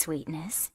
sweetness.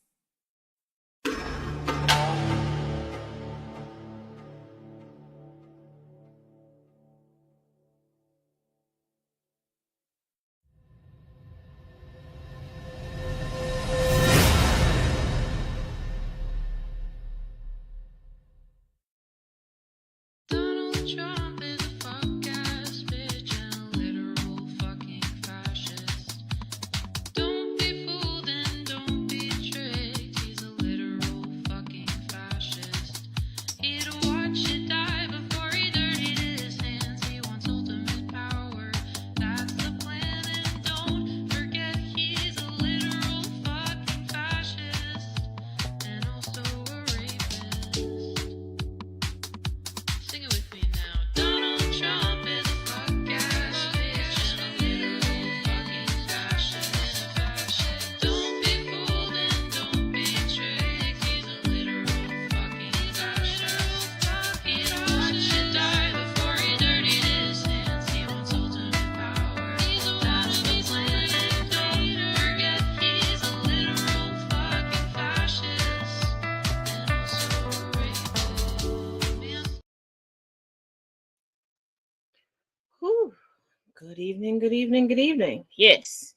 Good evening, good evening, good evening. Yes,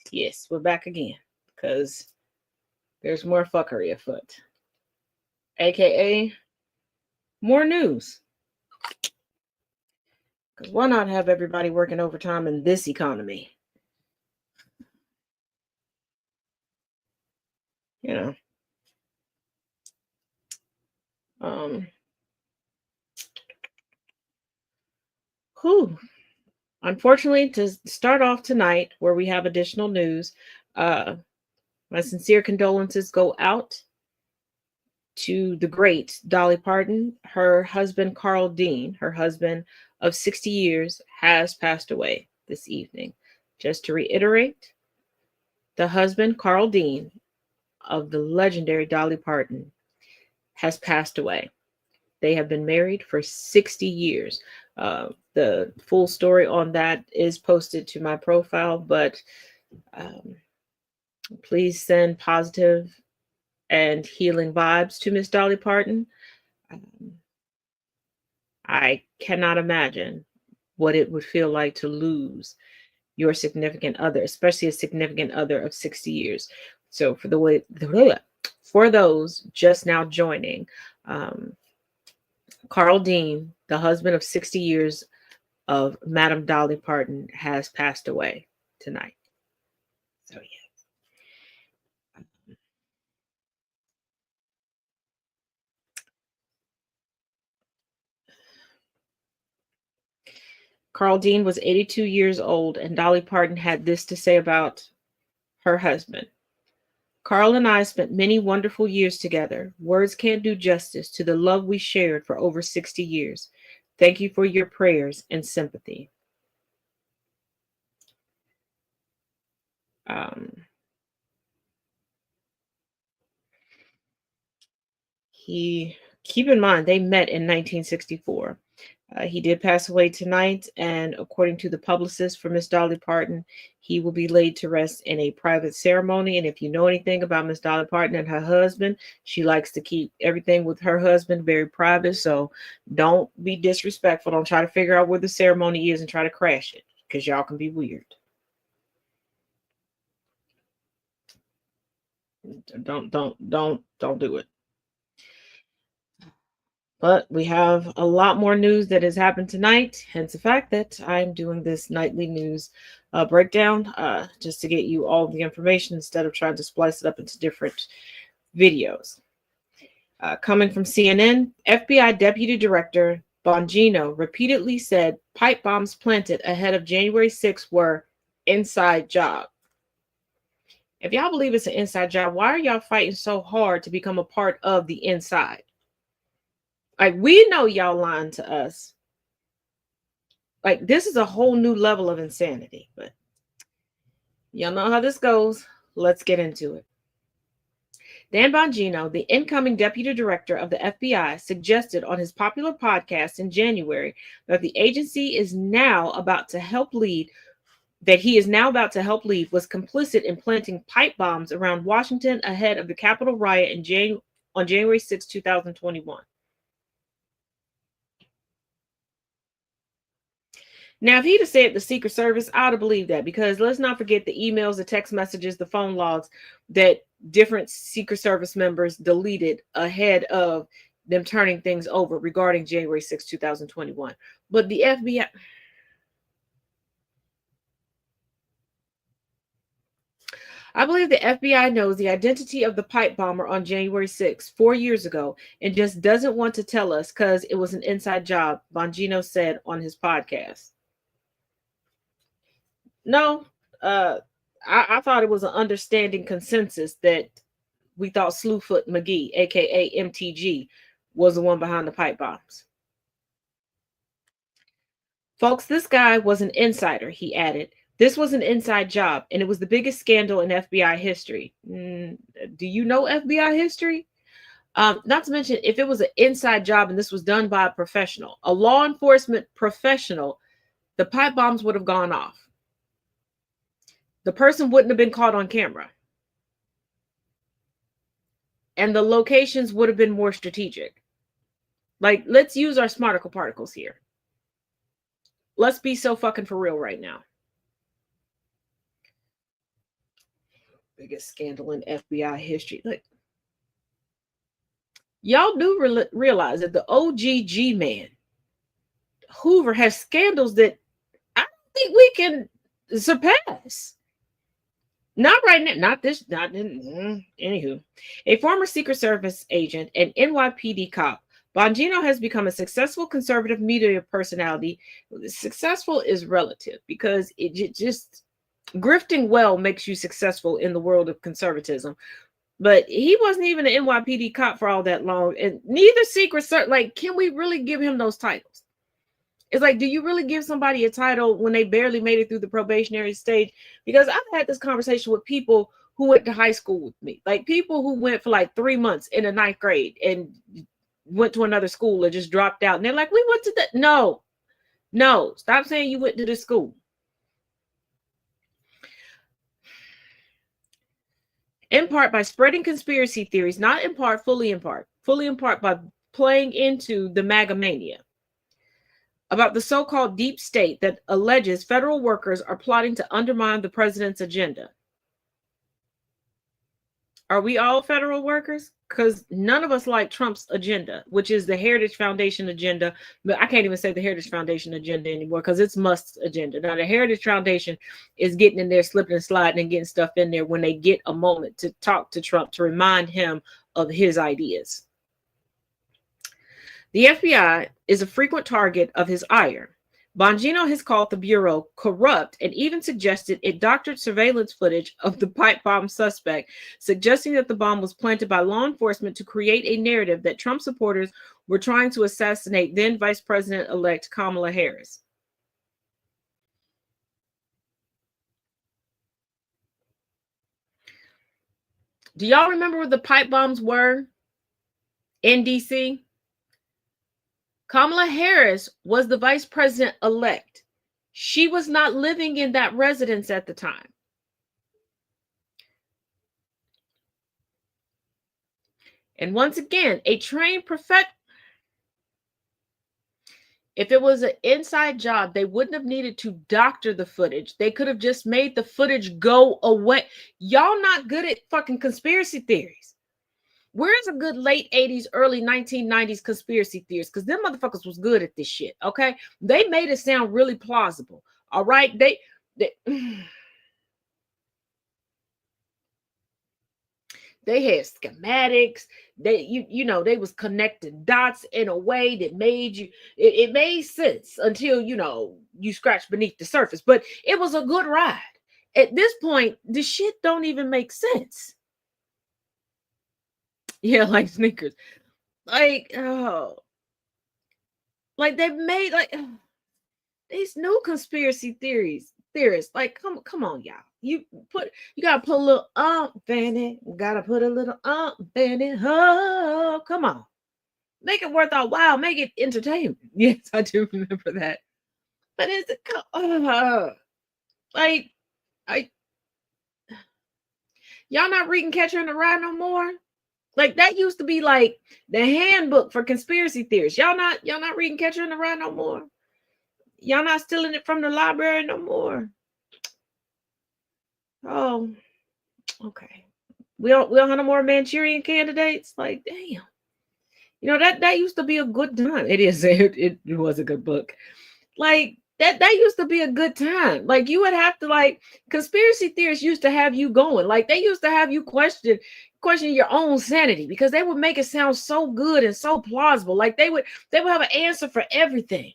we're back again because there's more fuckery afoot, aka more news. Because why not have everybody working overtime in this economy? You know. Unfortunately, to start off tonight, where we have additional news, my sincere condolences go out to the great Dolly Parton. Her husband, Carl Dean, her husband of 60 years, has passed away this evening. Just to reiterate, the husband, Carl Dean, of the legendary Dolly Parton, has passed away. They have been married for 60 years. The full story on that is posted to my profile, but please send positive and healing vibes to Miss Dolly Parton. I cannot imagine what it would feel like to lose your significant other, especially a significant other of 60 years. So for those just now joining, Carl Dean, the husband of 60 years of Madame Dolly Parton, has passed away tonight. So yeah. Carl Dean was 82 years old, and Dolly Parton had this to say about her husband. Carl and I spent many wonderful years together. Words can't do justice to the love we shared for over 60 years. Thank you for your prayers and sympathy. Keep in mind, they met in 1964. He did pass away tonight, and according to the publicist for Miss Dolly Parton, he will be laid to rest in a private ceremony. And if you know anything about Miss Dolly Parton and her husband, she likes to keep everything with her husband very private. So don't be disrespectful. Don't try to figure out where the ceremony is and try to crash it, because y'all can be weird. Don't do it. But we have a lot more news that has happened tonight, hence the fact that I'm doing this nightly news breakdown just to get you all the information instead of trying to splice it up into different videos. Coming from CNN, FBI Deputy Director Bongino repeatedly said pipe bombs planted ahead of January 6th were inside job. If y'all believe it's an inside job, why are y'all fighting so hard to become a part of the inside? Like, we know y'all lying to us. Like, this is a whole new level of insanity, but y'all know how this goes. Let's get into it. Dan Bongino, the incoming deputy director of the FBI, suggested on his popular podcast in January that the agency is now about to help lead that he is now about to help lead was complicit in planting pipe bombs around Washington ahead of the Capitol riot on January 6, 2021. Now, if he'd have said the Secret Service, I'd have believed that, because let's not forget the emails, the text messages, the phone logs that different Secret Service members deleted ahead of them turning things over regarding January 6, 2021. But the FBI, I believe the FBI knows the identity of the pipe bomber on January 6, 4 years ago, and just doesn't want to tell us because it was an inside job, Bongino said on his podcast. No, I thought it was an understanding consensus that we thought Slewfoot McGee, aka MTG, was the one behind the pipe bombs. Folks, this guy was an insider, he added. This was an inside job, and it was the biggest scandal in FBI history. Do you know FBI history? Not to mention, if it was an inside job and this was done by a professional, a law enforcement professional, the pipe bombs would have gone off. The person wouldn't have been caught on camera. And the locations would have been more strategic. Like, let's use our smarticle particles here. Let's be so fucking for real right now. Biggest scandal in FBI history. Like, y'all do realize that the OGG man, Hoover, has scandals that I don't think we can surpass. Not right now. Not this. Not in. Anywho, a former Secret Service agent and NYPD cop, Bongino has become a successful conservative media personality. Successful is relative, because it just grifting well makes you successful in the world of conservatism. But he wasn't even an NYPD cop for all that long, and neither Secret Service. Like, can we really give him those titles? It's like, do you really give somebody a title when they barely made it through the probationary stage? Because I've had this conversation with people who went to high school with me, like people who went for like 3 months in the 9th grade and went to another school or just dropped out. And they're like, we went to that. No, stop saying you went to this school. In part by spreading conspiracy theories, not in part, fully in part by playing into the MAGA mania about the so-called deep state that alleges federal workers are plotting to undermine the president's agenda. Are we all federal workers? Because none of us like Trump's agenda, which is the Heritage Foundation agenda. But I can't even say the Heritage Foundation agenda anymore, because it's Musk's agenda. Now, the Heritage Foundation is getting in there, slipping and sliding and getting stuff in there when they get a moment to talk to Trump, to remind him of his ideas. The FBI is a frequent target of his ire. Bongino has called the Bureau corrupt and even suggested it doctored surveillance footage of the pipe bomb suspect, suggesting that the bomb was planted by law enforcement to create a narrative that Trump supporters were trying to assassinate then Vice President-elect Kamala Harris. Do y'all remember where the pipe bombs were in D.C.? Kamala Harris was the vice president-elect. She was not living in that residence at the time. And once again, a trained professional. If it was an inside job, they wouldn't have needed to doctor the footage. They could have just made the footage go away. Y'all not good at fucking conspiracy theories. Where's a good late 80s, early 1990s conspiracy theories? Because them motherfuckers was good at this shit, okay? They made it sound really plausible, all right? They had schematics. They was connecting dots in a way that made you, it made sense until, you scratch beneath the surface. But it was a good ride. At this point, the shit don't even make sense. Yeah, like sneakers. Like, oh. Like they've made these new conspiracy theorists. Like, come on, y'all. You gotta put a little in it. Gotta put a little in it. Oh, come on. Make it worth our while. Make it entertainment. Yes, I do remember that. But Like, y'all not reading Catcher in the Rye no more? Like, that used to be like the handbook for conspiracy theorists. Y'all not reading Catcher in the Rye no more? Y'all not stealing it from the library no more? Oh, okay. We don't have no more Manchurian candidates. Like, damn. You know, that used to be a good time. It is. It was a good book. Like, that used to be a good time. Like, you would have to, like, conspiracy theorists used to have you going. Like, they used to have you question your own sanity, because they would make it sound so good and so plausible. Like, they would have an answer for everything.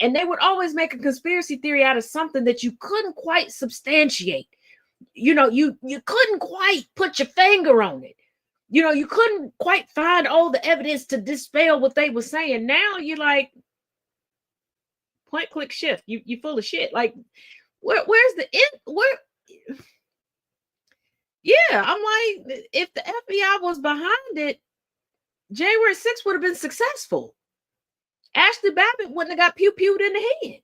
And they would always make a conspiracy theory out of something that you couldn't quite substantiate. You know, you couldn't quite put your finger on it. You know, you couldn't quite find all the evidence to dispel what they were saying. Now you're like, point, click, shift. You full of shit. Like, where's the end? Where? Yeah, I'm like, if the FBI was behind it, January 6th would have been successful. Ashley Babbitt wouldn't have got pew-pewed in the head.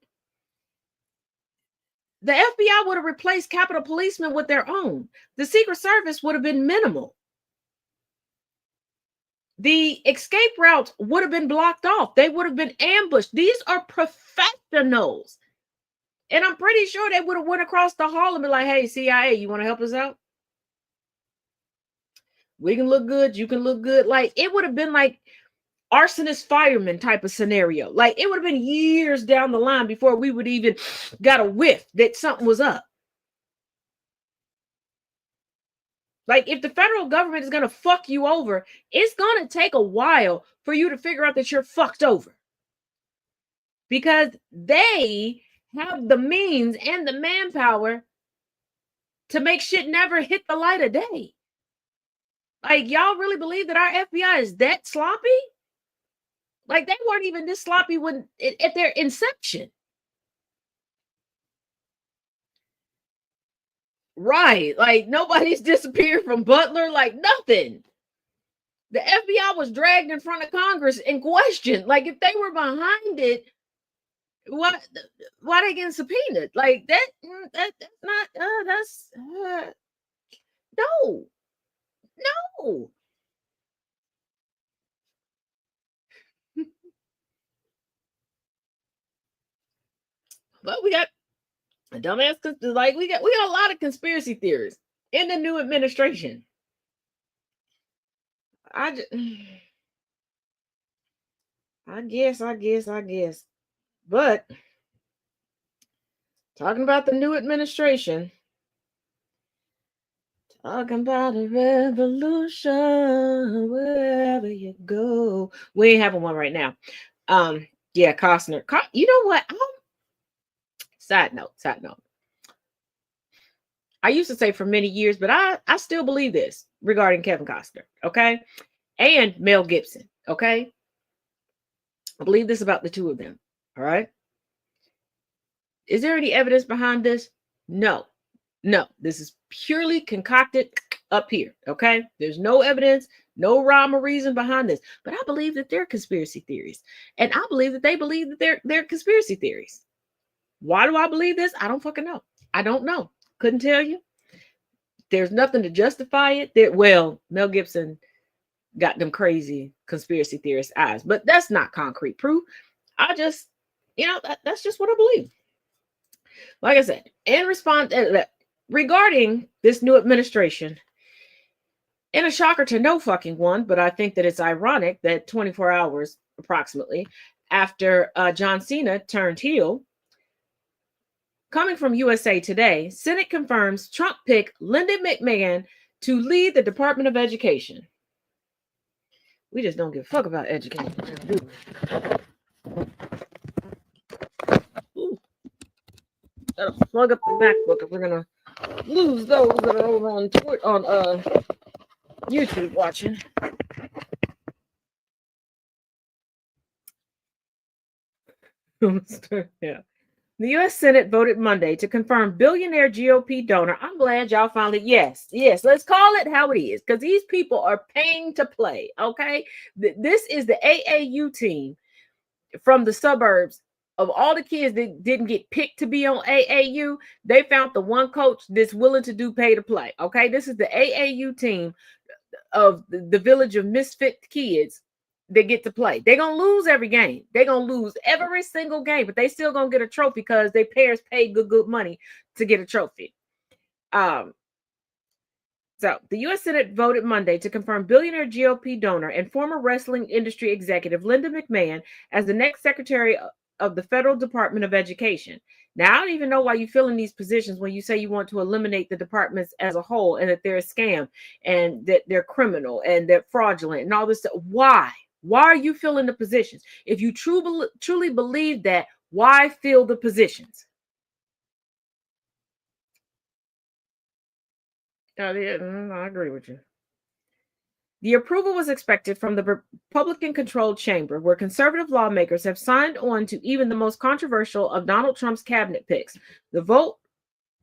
The FBI would have replaced Capitol policemen with their own. The Secret Service would have been minimal. The escape routes would have been blocked off. They would have been ambushed. These are professionals. And I'm pretty sure they would have went across the hall and been like, hey, CIA, you want to help us out? We can look good. You can look good. Like, it would have been like arsonist fireman type of scenario. Like, it would have been years down the line before we would even got a whiff that something was up. Like, if the federal government is going to fuck you over, it's going to take a while for you to figure out that you're fucked over. Because they have the means and the manpower to make shit never hit the light of day. Like, y'all really believe that our FBI is that sloppy? Like, they weren't even this sloppy when at their inception. Right. Like, nobody's disappeared from Butler. Like, nothing. The FBI was dragged in front of Congress and questioned. Like, if they were behind it, why they getting subpoenaed? Like, that's not that's no. But we got a dumbass, like, we got a lot of conspiracy theories in the new administration. I guess. But talking about the new administration, talking about a revolution wherever you go. We ain't having one right now. Yeah, Costner. You know what? Side note. I used to say for many years, but I still believe this regarding Kevin Costner, okay? And Mel Gibson, okay? I believe this about the two of them, all right? Is there any evidence behind this? No. This is purely concocted up here, okay? There's no evidence, no rhyme or reason behind this. But I believe that they're conspiracy theories. And I believe that they believe that they're conspiracy theories. Why do I believe this? I don't fucking know. I don't know. Couldn't tell you. There's nothing to justify it. Well, Mel Gibson got them crazy conspiracy theorist eyes, but that's not concrete proof. I just, that's just what I believe. Like I said, in response regarding this new administration, in a shocker to no fucking one, but I think that it's ironic that 24 hours approximately after John Cena turned heel, coming from USA Today, Senate confirms Trump pick Linda McMahon to lead the Department of Education. We just don't give a fuck about education, do we? Ooh. Gotta plug up the MacBook if we're gonna lose those that are over on YouTube watching. Yeah. The U.S. Senate voted Monday to confirm billionaire GOP donor. I'm glad y'all finally, yes, let's call it how it is, because these people are paying to play, okay? This is the AAU team from the suburbs of all the kids that didn't get picked to be on AAU, they found the one coach that's willing to do pay to play. Okay, this is the AAU team of the village of misfit kids that get to play. They're gonna lose every game. They're gonna lose every single game, but they still gonna get a trophy because their parents paid good money to get a trophy. So the U.S. Senate voted Monday to confirm billionaire GOP donor and former wrestling industry executive Linda McMahon as the next Secretary of the Federal Department of Education. Now, I don't even know why you fill in these positions when you say you want to eliminate the departments as a whole and that they're a scam and that they're criminal and they're fraudulent and all this stuff. Why? Why are you filling the positions? If you truly believe that, why fill the positions? I agree with you. The approval was expected from the Republican-controlled chamber, where conservative lawmakers have signed on to even the most controversial of Donald Trump's cabinet picks. The vote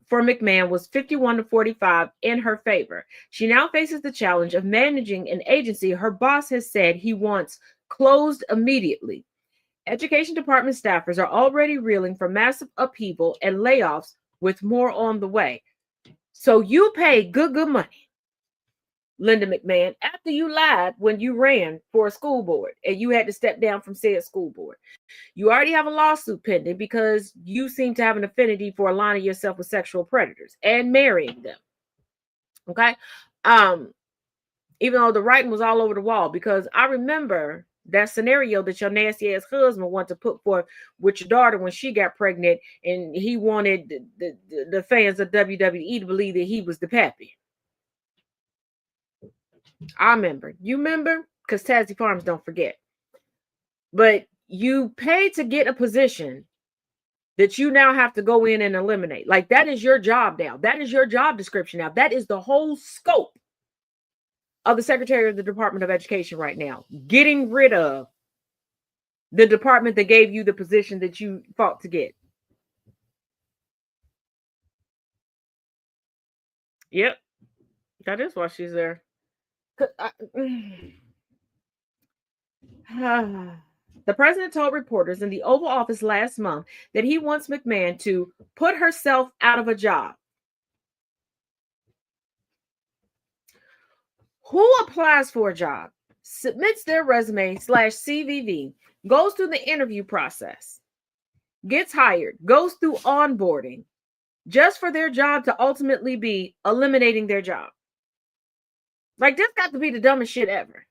for McMahon was 51-45 in her favor. She now faces the challenge of managing an agency her boss has said he wants closed immediately. Education department staffers are already reeling from massive upheaval and layoffs, with more on the way. So you pay good money, Linda McMahon, after you lied when you ran for a school board and you had to step down from said school board. You already have a lawsuit pending because you seem to have an affinity for aligning yourself with sexual predators and marrying them. Okay. Even though the writing was all over the wall, because I remember that scenario that your nasty ass husband wanted to put forth with your daughter when she got pregnant, and he wanted the fans of WWE to believe that he was the pappy. I remember. You remember? Because Tassie Farms don't forget. But you pay to get a position that you now have to go in and eliminate. Like, that is your job now. That is your job description now. That is the whole scope of the Secretary of the Department of Education right now. Getting rid of the department that gave you the position that you fought to get. Yep. That is why she's there. The president told reporters in the Oval Office last month that he wants McMahon to put herself out of a job. Who applies for a job, submits their resume /CVV, goes through the interview process, gets hired, goes through onboarding, just for their job to ultimately be eliminating their job? Like, this got to be the dumbest shit ever.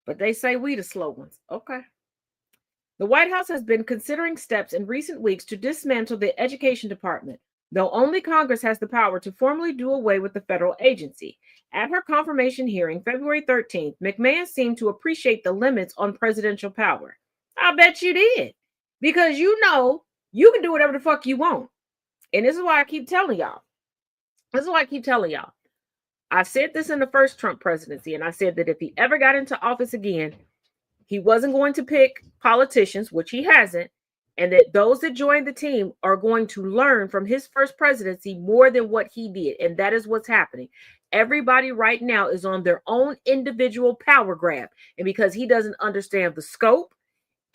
But they say we the slow ones. Okay. The White House has been considering steps in recent weeks to dismantle the education department, though only Congress has the power to formally do away with the federal agency. At her confirmation hearing, February 13th, McMahon seemed to appreciate the limits on presidential power. I bet you did. Because you know you can do whatever the fuck you want. And this is why I keep telling y'all. I said this in the first Trump presidency, and I said that if he ever got into office again, he wasn't going to pick politicians, which he hasn't, and that those that join the team are going to learn from his first presidency more than what he did. And that is what's happening. Everybody right now is on their own individual power grab. And because he doesn't understand the scope,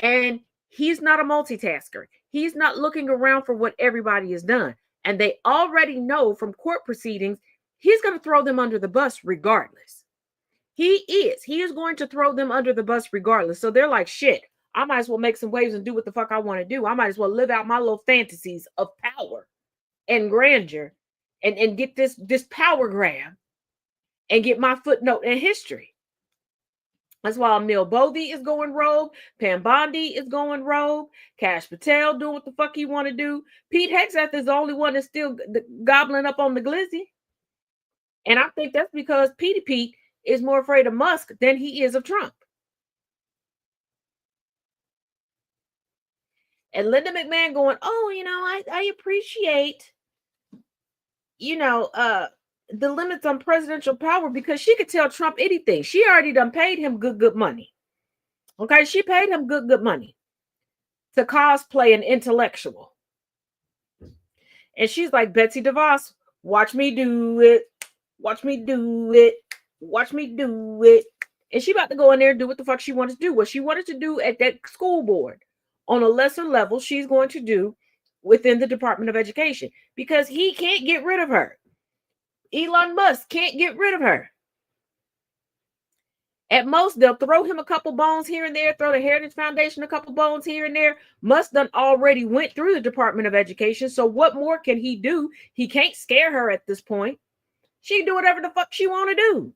and he's not a multitasker, he's not looking around for what everybody has done. And they already know from court proceedings, he's going to throw them under the bus regardless. He is going to throw them under the bus regardless. So they're like, shit, I might as well make some waves and do what the fuck I want to do. I might as well live out my little fantasies of power and grandeur and get this power grab and get my footnote in history. That's why Neil Bodie is going rogue. Pam Bondi is going rogue. Kash Patel doing what the fuck he want to do. Pete Hegseth is the only one that's still gobbling up on the glizzy. And I think that's because Pete is more afraid of Musk than he is of Trump. And Linda McMahon going, oh, I appreciate, the limits on presidential power, because she could tell Trump anything. She already done paid him good money. Okay, she paid him good money to cosplay an intellectual. And she's like, Betsy DeVos, watch me do it. Watch me do it. Watch me do it. And she about to go in there and do what the fuck she wanted to do. What she wanted to do at that school board on a lesser level, she's going to do within the Department of Education because he can't get rid of her. Elon Musk can't get rid of her. At most, they'll throw him a couple bones here and there, throw the Heritage Foundation a couple bones here and there. Musk done already went through the Department of Education, so what more can he do? He can't scare her at this point. She can do whatever the fuck she want to do.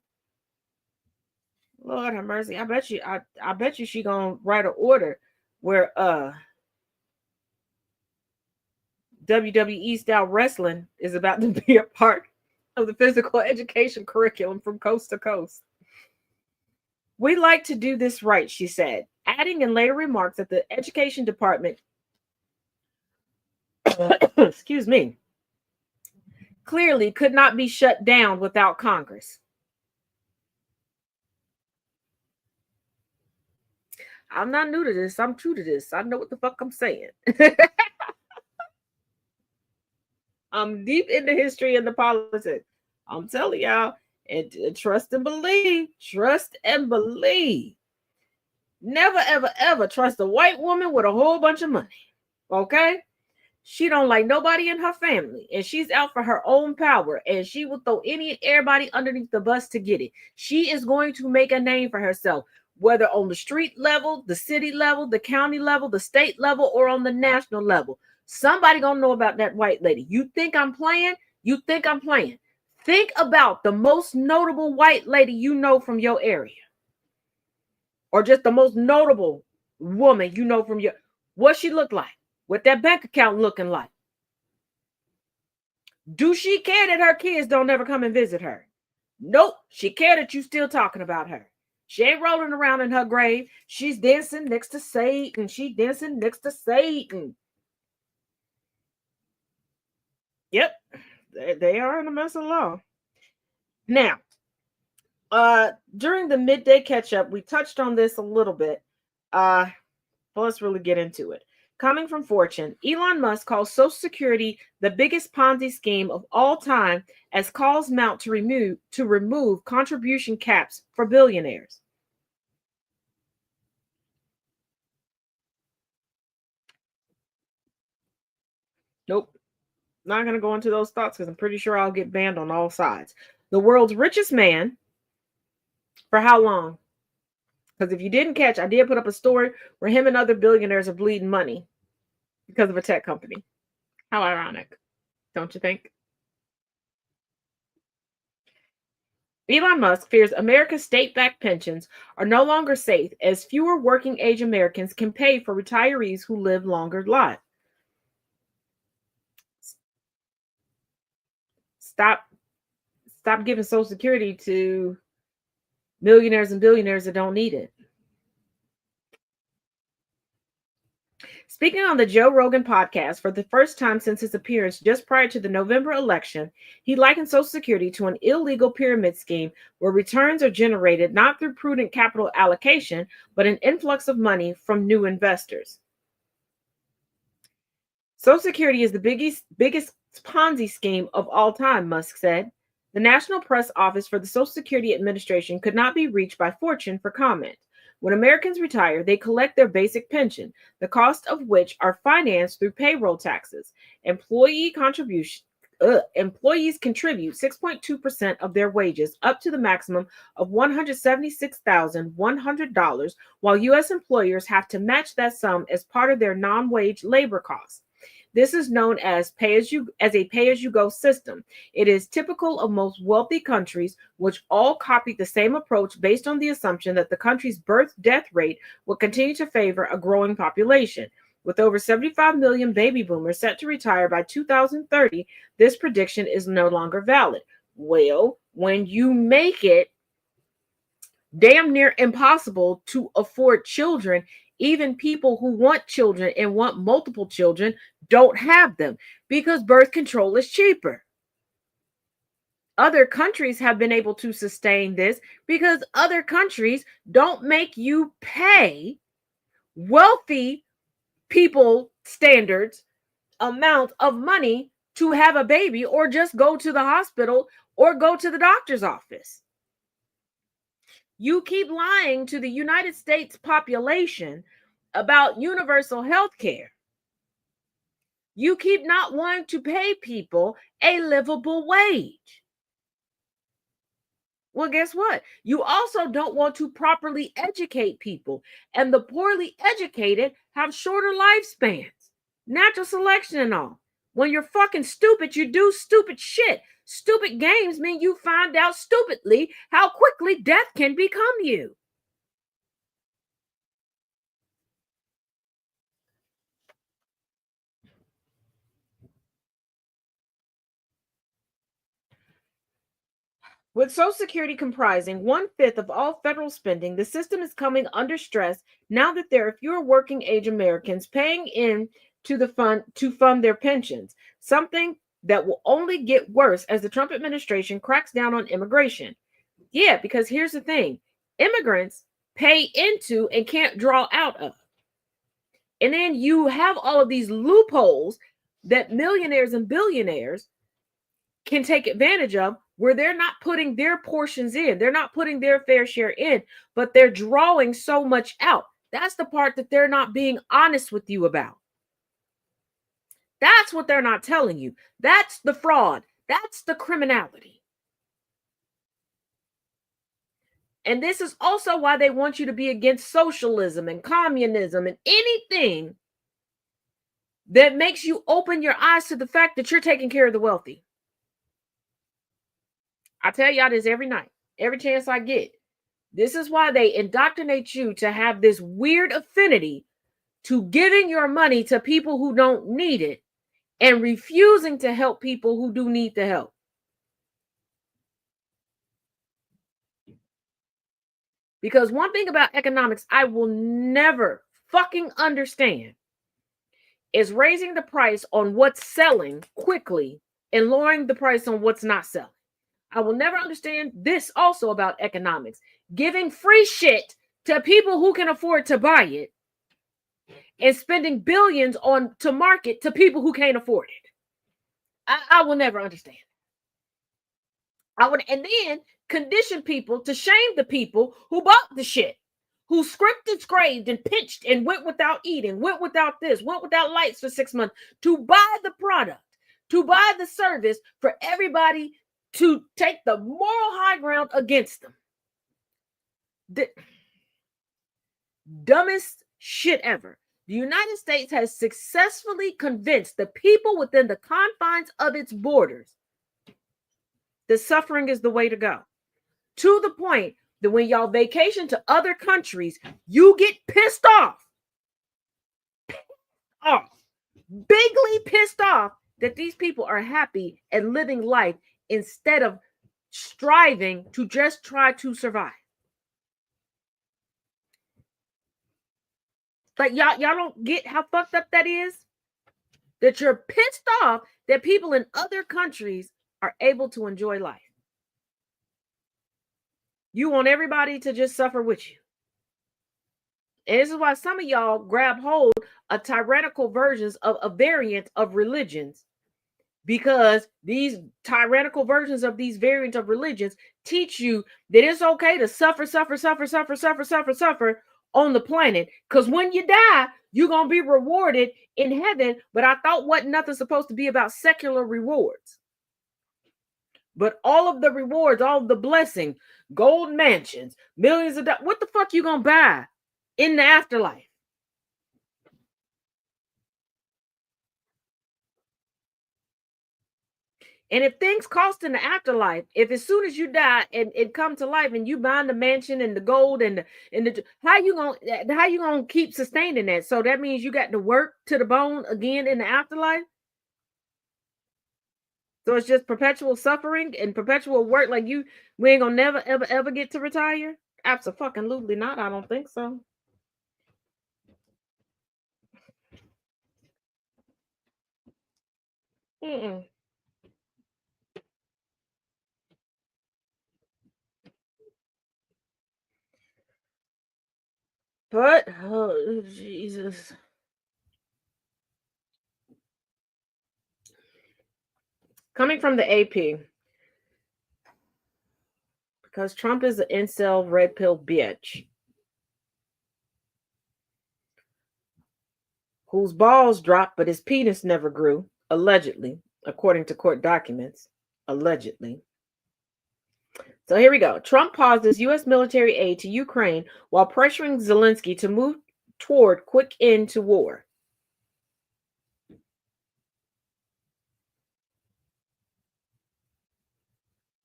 Lord have mercy. I bet you she gonna write an order where WWE style wrestling is about to be a part of the physical education curriculum from coast to coast. We like to do this right, she said, adding in later remarks that the education department, excuse me, clearly could not be shut down without Congress. I'm not new to this. I'm true to this. I know what the fuck I'm saying. I'm deep in the history and the politics. I'm telling y'all, and trust and believe. Trust and believe. Never, ever, ever trust a white woman with a whole bunch of money. Okay? She don't like nobody in her family, and she's out for her own power, and she will throw any and everybody underneath the bus to get it. She is going to make a name for herself, whether on the street level, the city level, the county level, the state level, or on the national level. Somebody gonna know about that white lady. You think I'm playing? You think I'm playing? Think about the most notable white lady you know from your area, or just the most notable woman you know from your. What she look like? What that bank account looking like? Do she care that her kids don't ever come and visit her? Nope. She care that you still talking about her. She ain't rolling around in her grave. She's dancing next to Satan. She's dancing next to Satan. Yep. They are in a mess of law. Now, during the midday catch-up, we touched on this a little bit. But let's really get into it. Coming from Fortune, Elon Musk calls Social Security the biggest Ponzi scheme of all time as calls mount to remove contribution caps for billionaires. Nope. Not going to go into those thoughts because I'm pretty sure I'll get banned on all sides. The world's richest man for how long? Because if you didn't catch, I did put up a story where him and other billionaires are bleeding money because of a tech company. How ironic, don't you think? Elon Musk fears America's state-backed pensions are no longer safe as fewer working-age Americans can pay for retirees who live longer lives. Stop giving Social Security to millionaires and billionaires that don't need it. Speaking on the Joe Rogan podcast for the first time since his appearance just prior to the November election, he likened Social Security to an illegal pyramid scheme where returns are generated not through prudent capital allocation, but an influx of money from new investors. Social Security is the biggest Ponzi scheme of all time, Musk said. The National Press Office for the Social Security Administration could not be reached by Fortune for comment. When Americans retire, they collect their basic pension, the cost of which are financed through payroll taxes. Employees contribute 6.2% of their wages up to the maximum of $176,100, while U.S. employers have to match that sum as part of their non-wage labor costs. This is known as a pay-as-you-go system. It is typical of most wealthy countries, which all copied the same approach based on the assumption that the country's birth-death rate will continue to favor a growing population. With over 75 million baby boomers set to retire by 2030, this prediction is no longer valid. Well, when you make it damn near impossible to afford children, even people who want children and want multiple children don't have them because birth control is cheaper. Other countries have been able to sustain this because other countries don't make you pay wealthy people standards amount of money to have a baby or just go to the hospital or go to the doctor's office. You keep lying to the United States population about universal health care. You keep not wanting to pay people a livable wage. Well, guess what? You also don't want to properly educate people. And the poorly educated have shorter lifespans. Natural selection and all. When you're fucking stupid, you do stupid shit. Stupid games mean you find out stupidly how quickly death can become you. With Social Security comprising 1/5 of all federal spending, the system is coming under stress now that there are fewer working age Americans paying in to the fund to fund their pensions, something that will only get worse as the Trump administration cracks down on immigration. Yeah, because here's the thing. Immigrants pay into and can't draw out of. And then you have all of these loopholes that millionaires and billionaires can take advantage of, where they're not putting their portions in. They're not putting their fair share in, but they're drawing so much out. That's the part that they're not being honest with you about. That's what they're not telling you. That's the fraud. That's the criminality. And this is also why they want you to be against socialism and communism and anything that makes you open your eyes to the fact that you're taking care of the wealthy. I tell y'all this every night, every chance I get. This is why they indoctrinate you to have this weird affinity to giving your money to people who don't need it and refusing to help people who do need the help. Because one thing about economics I will never fucking understand is raising the price on what's selling quickly and lowering the price on what's not selling. I will never understand this also about economics. Giving free shit to people who can afford to buy it and spending billions on to market to people who can't afford it. I will never understand. And then condition people to shame the people who bought the shit, who scripted, scraped, and pitched and went without eating, went without this, went without lights for 6 months to buy the product, to buy the service for everybody to take the moral high ground against them. The dumbest shit ever. The United States has successfully convinced the people within the confines of its borders that suffering is the way to go. To the point that when y'all vacation to other countries, you get pissed off. Bigly pissed off that these people are happy and living life instead of striving to just try to survive. Like y'all don't get how fucked up that is? That you're pissed off that people in other countries are able to enjoy life. You want everybody to just suffer with you. And this is why some of y'all grab hold of tyrannical versions of a variant of religions, because these tyrannical versions of these variants of religions teach you that it's okay to suffer on the planet, because when you die, you're going to be rewarded in heaven. But I thought wasn't nothing supposed to be about secular rewards. But all of the rewards, all of the blessing, gold mansions, millions of dollars, what the fuck you going to buy in the afterlife? And if things cost in the afterlife, if as soon as you die and it come to life and you buy the mansion and the gold and the how you gonna keep sustaining that? So that means you got to work to the bone again in the afterlife. So it's just perpetual suffering and perpetual work. Like we ain't gonna never ever get to retire. Absolutely not. I don't think so. Mm-mm. But oh Jesus. Coming from the AP, Because Trump is an incel red pill bitch. Whose balls dropped, but his penis never grew, allegedly, according to court documents. Allegedly. So here we go. Trump pauses U.S. military aid to Ukraine while pressuring Zelensky to move toward quick end to war.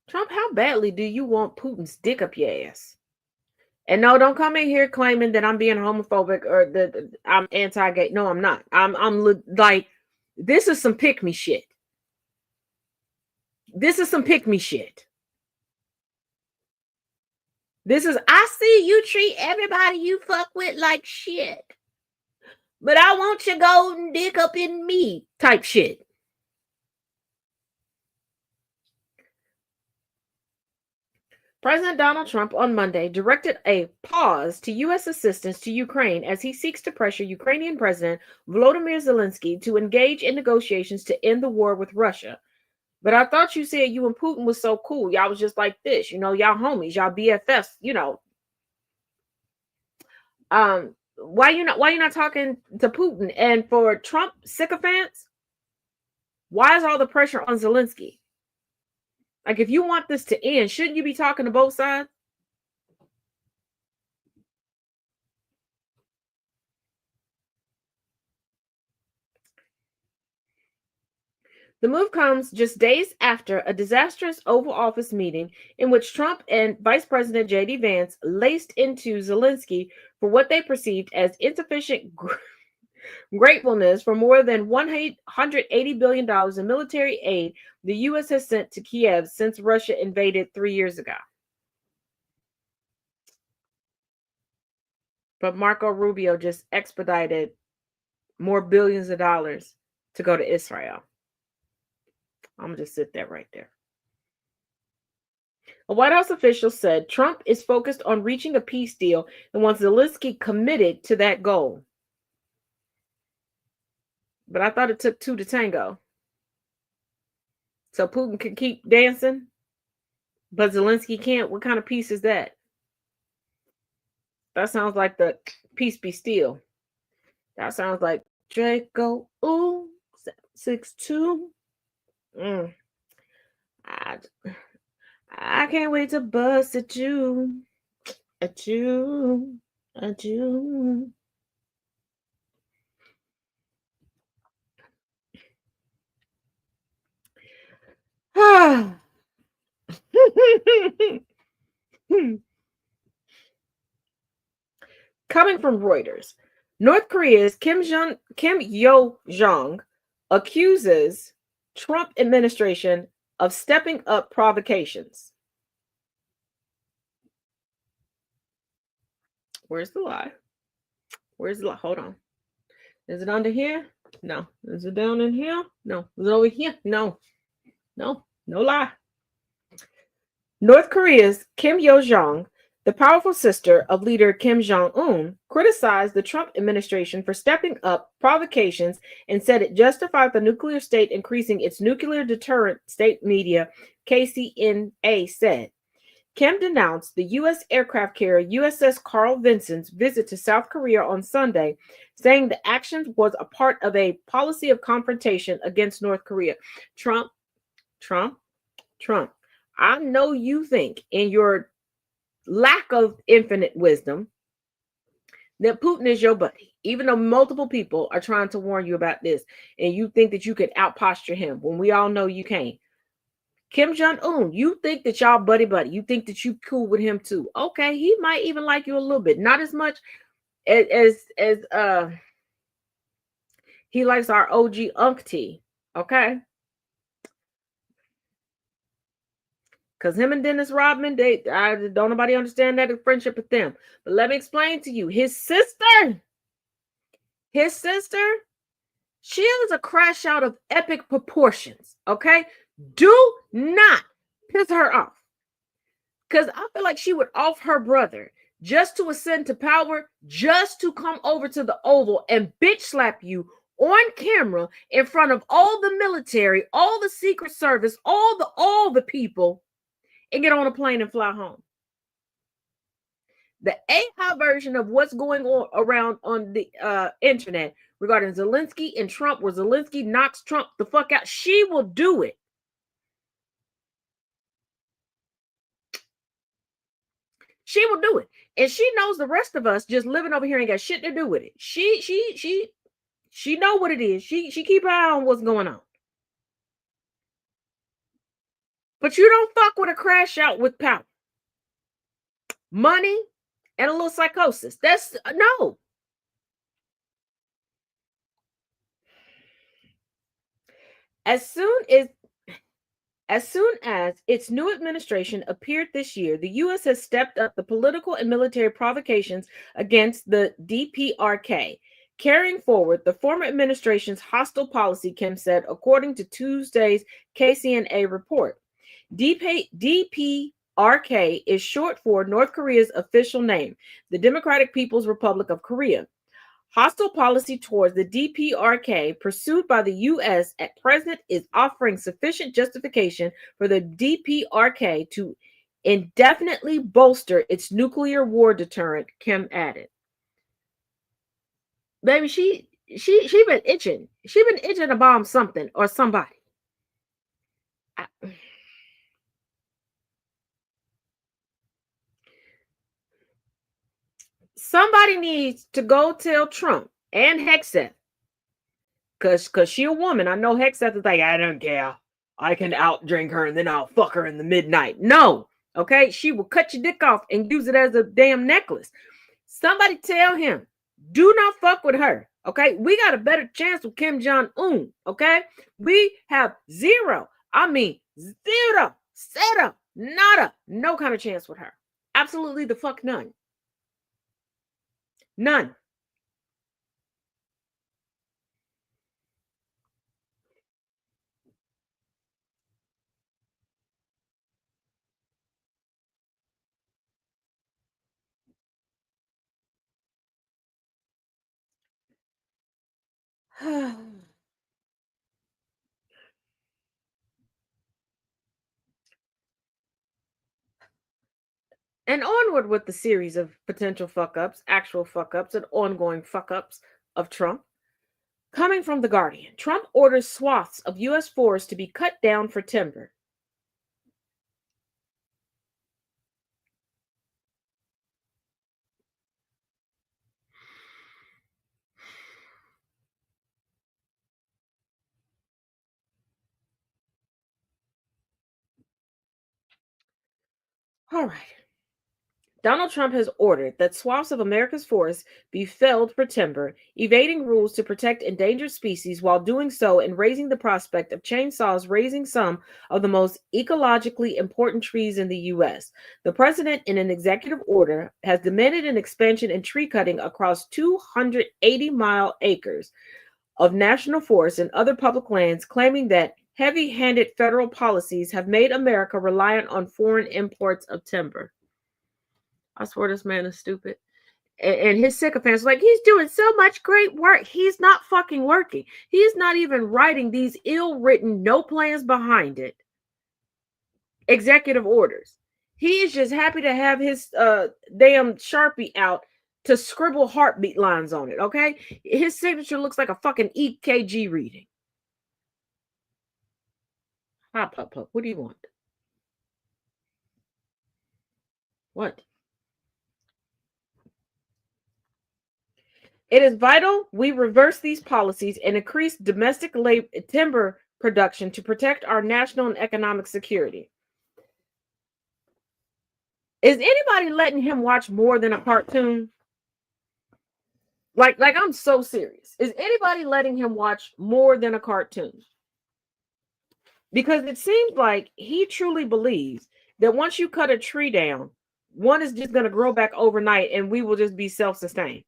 Trump, how badly do you want Putin's dick up your ass? And no, don't come in here claiming that I'm being homophobic or that I'm anti-gay. No, I'm not. I'm like, this is some pick me shit. This is some pick me shit. This is, I see you treat everybody you fuck with like shit, but I want your golden dick up in me type shit. President Donald Trump on Monday directed a pause to U.S. assistance to Ukraine as he seeks to pressure Ukrainian President Volodymyr Zelensky to engage in negotiations to end the war with Russia. But I thought you said you and Putin was so cool. Y'all was just like this, y'all homies, y'all BFFs, Why you not talking to Putin? And for Trump sycophants, why is all the pressure on Zelensky? Like, if you want this to end, shouldn't you be talking to both sides? The move comes just days after a disastrous Oval Office meeting in which Trump and Vice President J.D. Vance laced into Zelensky for what they perceived as insufficient gratefulness for more than $180 billion in military aid the U.S. has sent to Kiev since Russia invaded 3 years ago. But Marco Rubio just expedited more billions of dollars to go to Israel. I'm going to just sit that right there. A White House official said Trump is focused on reaching a peace deal and wants Zelensky committed to that goal. But I thought it took two to tango. So Putin can keep dancing, but Zelensky can't. What kind of peace is that? That sounds like the peace be still. That sounds like Draco, ooh, 6'2". I can't wait to bust at you. At you. At you. Coming from Reuters, North Korea's Kim Yo Jong accuses Trump administration of stepping up provocations. Where's the lie? Where's the lie? Hold on. Is it under here? No. Is it down in here? No. Is it over here? No. No lie. North Korea's Kim Yo Jong, the powerful sister of leader Kim Jong-un, criticized the Trump administration for stepping up provocations and said it justified the nuclear state increasing its nuclear deterrent, state media KCNA said. Kim denounced the U.S. aircraft carrier USS Carl Vinson's visit to South Korea on Sunday, saying the action was a part of a policy of confrontation against North Korea. Trump. I know you think in your lack of infinite wisdom that Putin is your buddy, even though multiple people are trying to warn you about this, and you think that you can outposture him when we all know you can't. Kim Jong-un, you think that y'all buddy. You think that you cool with him too. Okay, he might even like you a little bit, not as much as he likes our OG Unc T. Okay. Because him and Dennis Rodman, I don't nobody understand that friendship with them. But let me explain to you, his sister, she is a crash out of epic proportions. Okay, do not piss her off, because I feel like she would off her brother just to ascend to power, just to come over to the Oval and bitch slap you on camera in front of all the military, all the Secret Service, all the people, and get on a plane and fly home. The AI version of what's going on around on the internet regarding Zelensky and Trump, where Zelensky knocks Trump the fuck out. She will do it. She will do it. And she knows the rest of us just living over here ain't got shit to do with it. She know what it is. She keep her eye on what's going on. But you don't fuck with a crash out with power, money, and a little psychosis. That's no. As soon as its new administration appeared this year, the U.S. has stepped up the political and military provocations against the DPRK, carrying forward the former administration's hostile policy, Kim said, according to Tuesday's KCNA report. DPRK is short for North Korea's official name, the Democratic People's Republic of Korea. Hostile policy towards the DPRK pursued by the U.S. at present is offering sufficient justification for the DPRK to indefinitely bolster its nuclear war deterrent, Kim added. Baby, she been itching. She been itching to bomb something or somebody. Somebody needs to go tell Trump and Hegseth, because she a woman. I know Hegseth is like, I don't care. I can outdrink her and then I'll fuck her in the midnight. No, okay? She will cut your dick off and use it as a damn necklace. Somebody tell him, do not fuck with her, okay? We got a better chance with Kim Jong-un, okay? We have zero, nada, no kind of chance with her. Absolutely the fuck none. None. And onward with the series of potential fuck ups, actual fuck ups, and ongoing fuck ups of Trump. Coming from The Guardian, Trump orders swaths of U.S. forests to be cut down for timber. All right. Donald Trump has ordered that swaths of America's forests be felled for timber, evading rules to protect endangered species while doing so and raising the prospect of chainsaws razing some of the most ecologically important trees in the U.S. The president, in an executive order, has demanded an expansion in tree cutting across 280-mile acres of national forests and other public lands, claiming that heavy-handed federal policies have made America reliant on foreign imports of timber. I swear this man is stupid. And his sycophants like, he's doing so much great work. He's not fucking working. He's not even writing these ill-written, no plans behind it executive orders. He is just happy to have his damn Sharpie out to scribble heartbeat lines on it, okay? His signature looks like a fucking EKG reading. Hi, Pup. What do you want? What? It is vital we reverse these policies and increase domestic timber production to protect our national and economic security. Is anybody letting him watch more than a cartoon? Like I'm so serious. Is anybody letting him watch more than a cartoon? Because it seems like he truly believes that once you cut a tree down, one is just going to grow back overnight and we will just be self-sustained.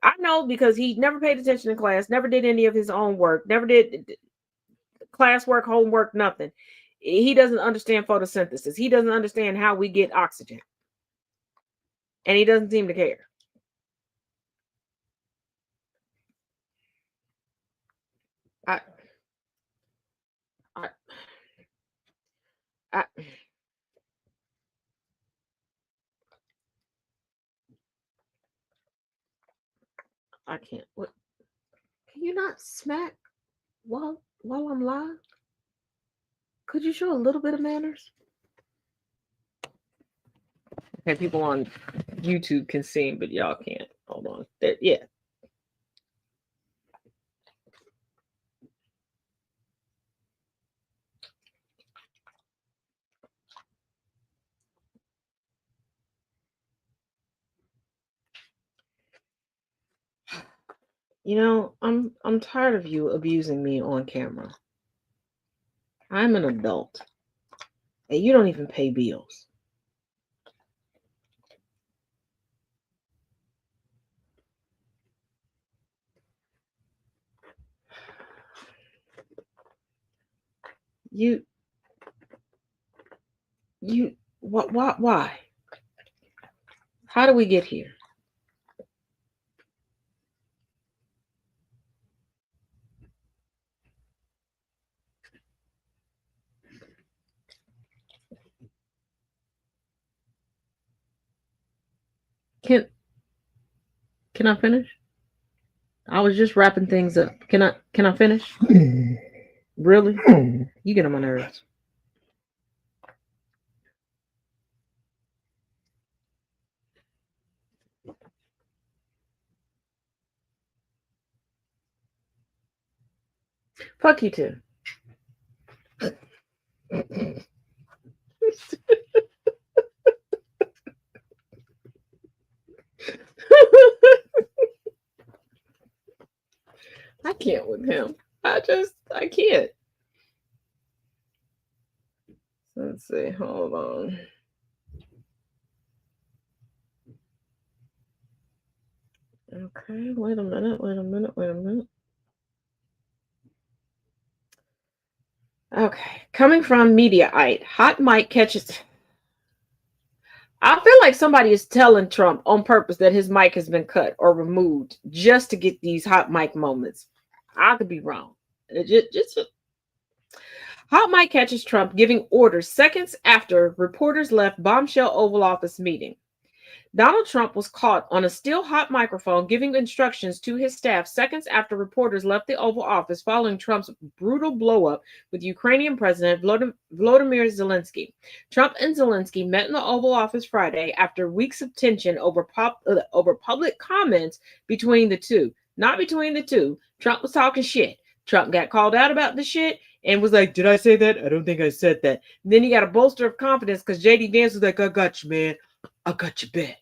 I know, because he never paid attention in class, never did any of his own work, never did classwork, homework, nothing. He doesn't understand photosynthesis. He doesn't understand how we get oxygen. And he doesn't seem to care. I, I, I, can't. What? Can you not smack while I'm live? Could you show a little bit of manners? Okay, people on YouTube can see, but y'all can't. Hold on. There, yeah. You know, I'm tired of you abusing me on camera. I'm an adult. And you don't even pay bills. You what why? How do we get here? Can I finish? I was just wrapping things up. Can I finish? Really? You get on my nerves. Fuck you too. I can't with him. I can't. Let's see. Hold on. Okay, wait a minute. Okay, coming from Mediaite, hot mic catches. I feel like somebody is telling Trump on purpose that his mic has been cut or removed just to get these hot mic moments. I could be wrong. Hot mic catches Trump giving orders seconds after reporters left bombshell Oval Office meeting. Donald Trump was caught on a still hot microphone giving instructions to his staff seconds after reporters left the Oval Office following Trump's brutal blowup with Ukrainian President Volodymyr Zelensky. Trump and Zelensky met in the Oval Office Friday after weeks of tension over public comments between the two. Not between the two. Trump was talking shit. Trump got called out about the shit and was like, "Did I say that? I don't think I said that." And then he got a bolster of confidence because JD Vance was like, "I got you, man. I got your back."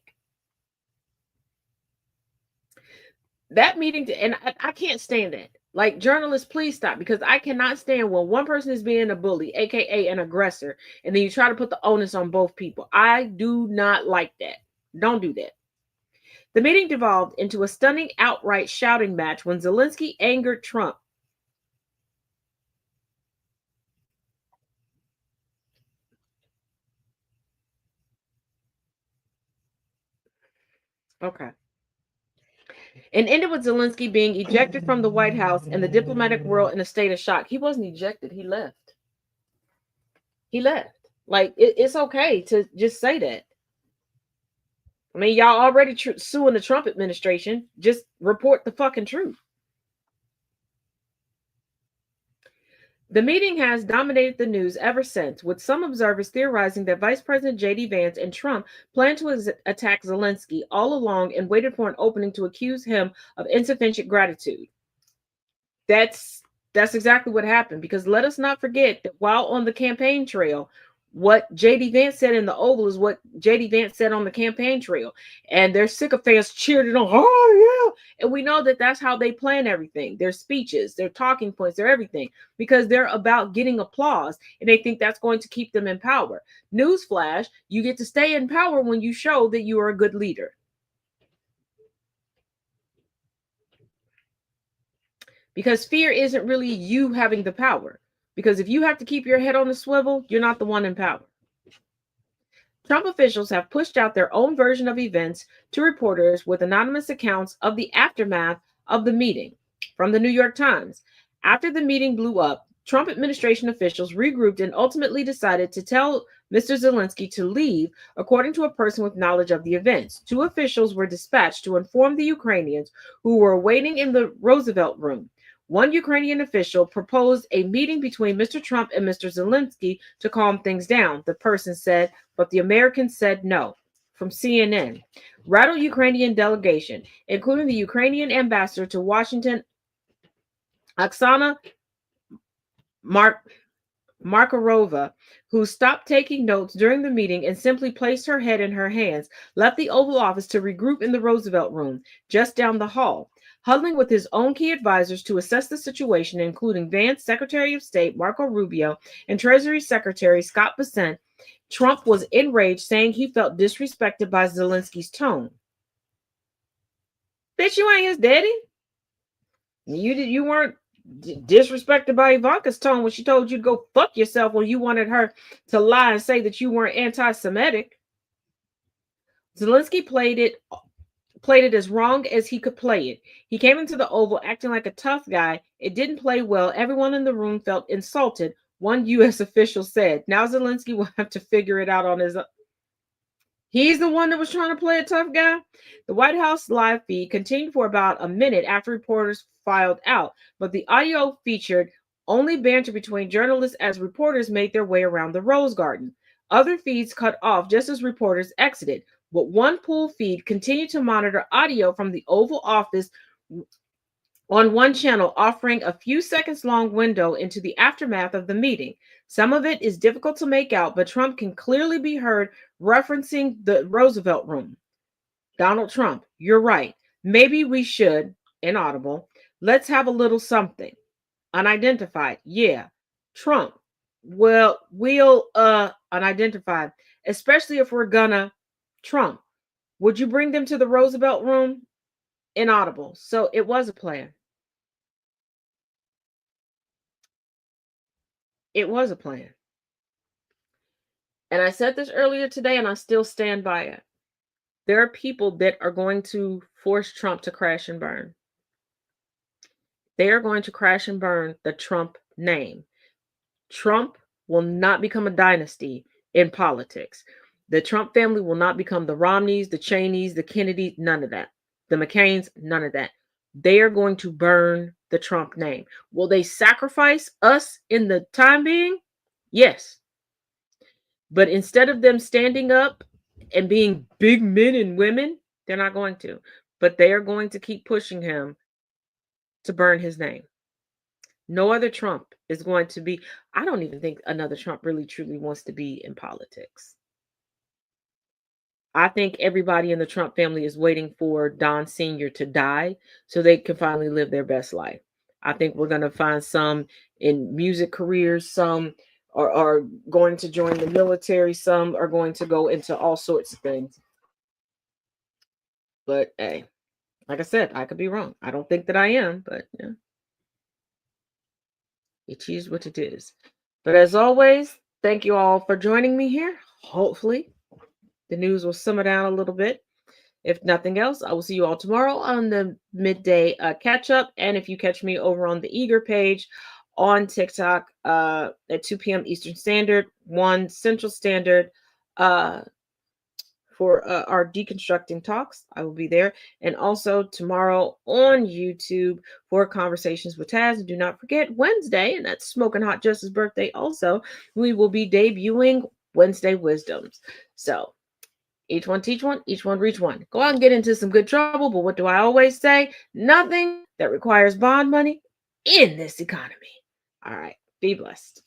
That meeting, and I can't stand that. Like, journalists, please stop, because I cannot stand when one person is being a bully, aka an aggressor, and then you try to put the onus on both people. I do not like that. Don't do that. The meeting devolved into a stunning outright shouting match when Zelensky angered Trump. Okay. And ended with Zelensky being ejected from the White House and the diplomatic world in a state of shock. He wasn't ejected, he left. He left. Like, it's okay to just say that. I mean, y'all already suing the Trump administration. Just report the fucking truth. The meeting has dominated the news ever since, with some observers theorizing that Vice President J.D. Vance and Trump planned to attack Zelensky all along and waited for an opening to accuse him of insufficient gratitude. That's exactly what happened, because let us not forget that while on the campaign trail, what J.D. Vance said in the Oval is what J.D. Vance said on the campaign trail. And their sycophants cheered it on. Oh, yeah. And we know that that's how they plan everything. Their speeches, their talking points, their everything. Because they're about getting applause. And they think that's going to keep them in power. Newsflash, you get to stay in power when you show that you are a good leader. Because fear isn't really you having the power. Because if you have to keep your head on the swivel, you're not the one in power. Trump officials have pushed out their own version of events to reporters with anonymous accounts of the aftermath of the meeting. From the New York Times, after the meeting blew up, Trump administration officials regrouped and ultimately decided to tell Mr. Zelensky to leave, according to a person with knowledge of the events. 2 officials were dispatched to inform the Ukrainians who were waiting in the Roosevelt Room. One Ukrainian official proposed a meeting between Mr. Trump and Mr. Zelensky to calm things down, the person said, but the Americans said no. From CNN, rattled Ukrainian delegation, including the Ukrainian ambassador to Washington, Oksana Markarova, who stopped taking notes during the meeting and simply placed her head in her hands, left the Oval Office to regroup in the Roosevelt Room, just down the hall. Huddling with his own key advisors to assess the situation, including Vance, Secretary of State Marco Rubio, and Treasury Secretary Scott Bessent, Trump was enraged, saying he felt disrespected by Zelensky's tone. Bitch, you ain't his daddy. You weren't disrespected by Ivanka's tone when she told you to go fuck yourself when you wanted her to lie and say that you weren't anti-Semitic. Zelensky played it as wrong as he could play it. He came into the Oval acting like a tough guy. It didn't play well. Everyone in the room felt insulted, one U.S. official said. Now Zelensky will have to figure it out on his own. He's the one that was trying to play a tough guy. The White House live feed continued for about a minute after reporters filed out, but the audio featured only banter between journalists as reporters made their way around the Rose Garden. Other feeds cut off just as reporters exited, but one pool feed continued to monitor audio from the Oval Office on one channel, offering a few seconds long window into the aftermath of the meeting. Some of it is difficult to make out, but Trump can clearly be heard referencing the Roosevelt Room. Donald Trump, you're right. Maybe we should, inaudible, let's have a little something. Unidentified, yeah. Trump, well, we'll, unidentified, especially if we're gonna, Trump, would you bring them to the Roosevelt Room? Inaudible. So it was a plan. It was a plan. And I said this earlier today, and I still stand by it. There are people that are going to force Trump to crash and burn. They are going to crash and burn the Trump name. Trump will not become a dynasty in politics. The Trump family will not become the Romneys, the Cheneys, the Kennedys, none of that. The McCains, none of that. They are going to burn the Trump name. Will they sacrifice us in the time being? Yes. But instead of them standing up and being big men and women, they're not going to. But they are going to keep pushing him to burn his name. No other Trump is going to be, I don't even think another Trump really truly wants to be in politics. I think everybody in the Trump family is waiting for Don Sr. to die so they can finally live their best life. I think we're going to find some in music careers, some are going to join the military, some are going to go into all sorts of things. But hey, like I said, I could be wrong. I don't think that I am, but yeah. It is what it is. But as always, thank you all for joining me here. Hopefully, the news will simmer down a little bit. If nothing else, I will see you all tomorrow on the midday catch up. And if you catch me over on the Eager page on TikTok at 2 p.m. Eastern Standard, 1 Central Standard, for our deconstructing talks, I will be there. And also tomorrow on YouTube for Conversations with Taz. And do not forget Wednesday, and that's Smoking Hot Justice's birthday also, we will be debuting Wednesday Wisdoms. So each one teach one, each one reach one. Go out and get into some good trouble, but what do I always say? Nothing that requires bond money in this economy. All right, be blessed.